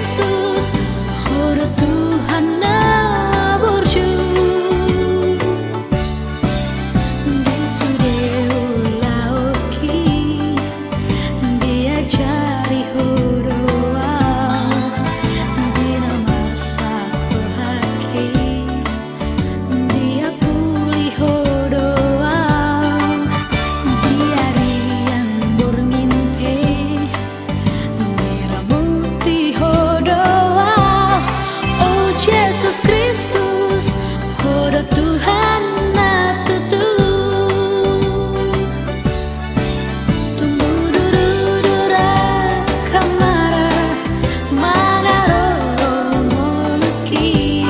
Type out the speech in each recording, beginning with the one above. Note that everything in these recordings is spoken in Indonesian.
Kristus, horo Tuhan na burju. Di sudeu lauki, diajari horoa, dina masa haki, dia pulih horoa, diarian burngin pe, miramuti horoa. Oh Yesus Kristus, horo Tuhan na tutu. Tumudurudura kamara, mangaroro moluki,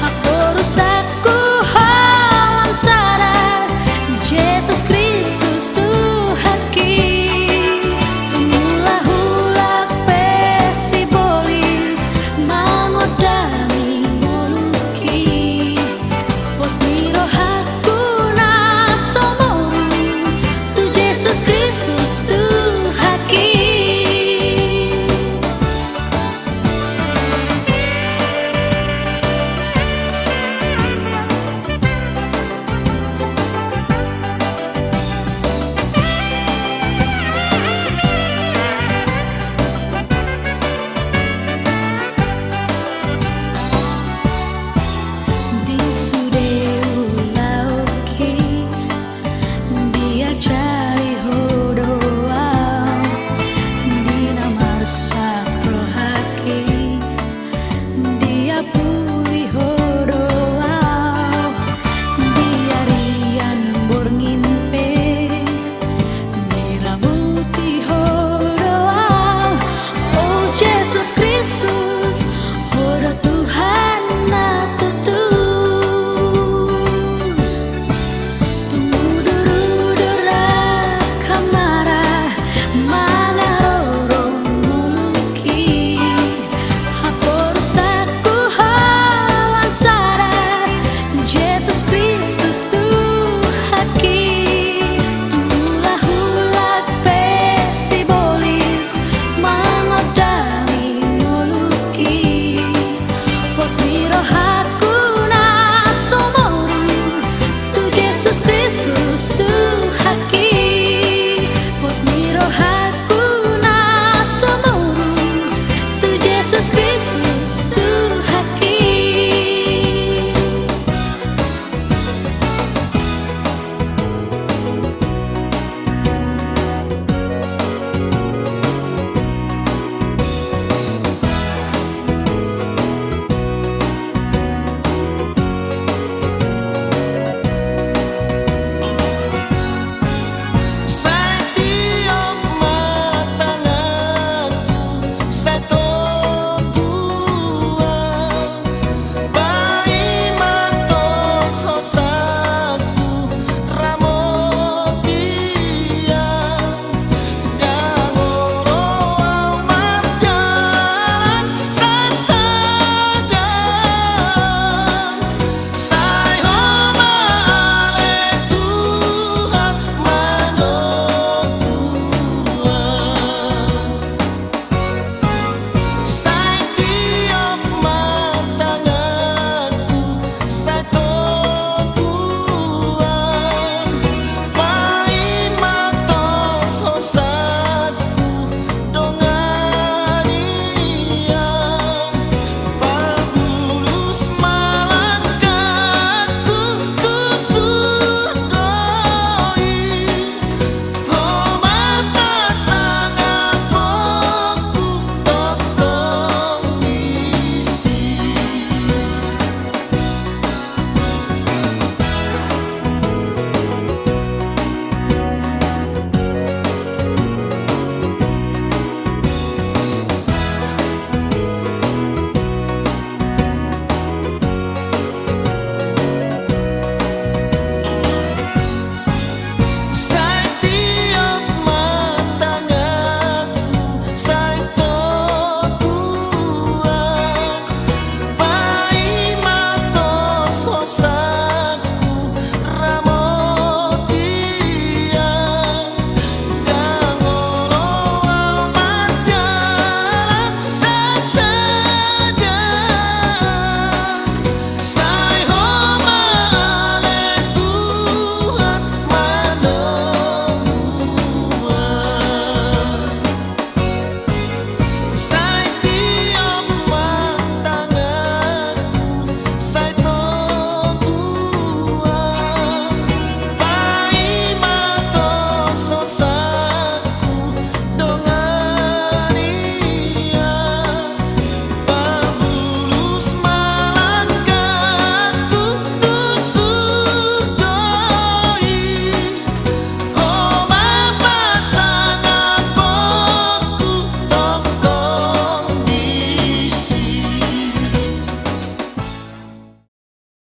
haporusaku halansara, Yesus Kristus Tuhaki. Tumulahulak pesibolis, mangodami moluki, posniro hakuna somoru, tu Yesus Kristus Tuhaki. Di sudeu lauki, diajari horoa, dina marsa krohaki, dia pulih horoa, diarian burngin pe, miramuti horoa. Oh Yesus Kristus, horo Tuhan na tutu. Tumudurudura kamara, mangaroro moluki, haporusaku halansara, Yesus Kristus Tuhaki. Tumulahulak pesibolis, mangodami moluki, posniro hakuna somoru, tu Yesus Kristus Tuhaki. Posniro hakuna somoru, tu Yesus Kristus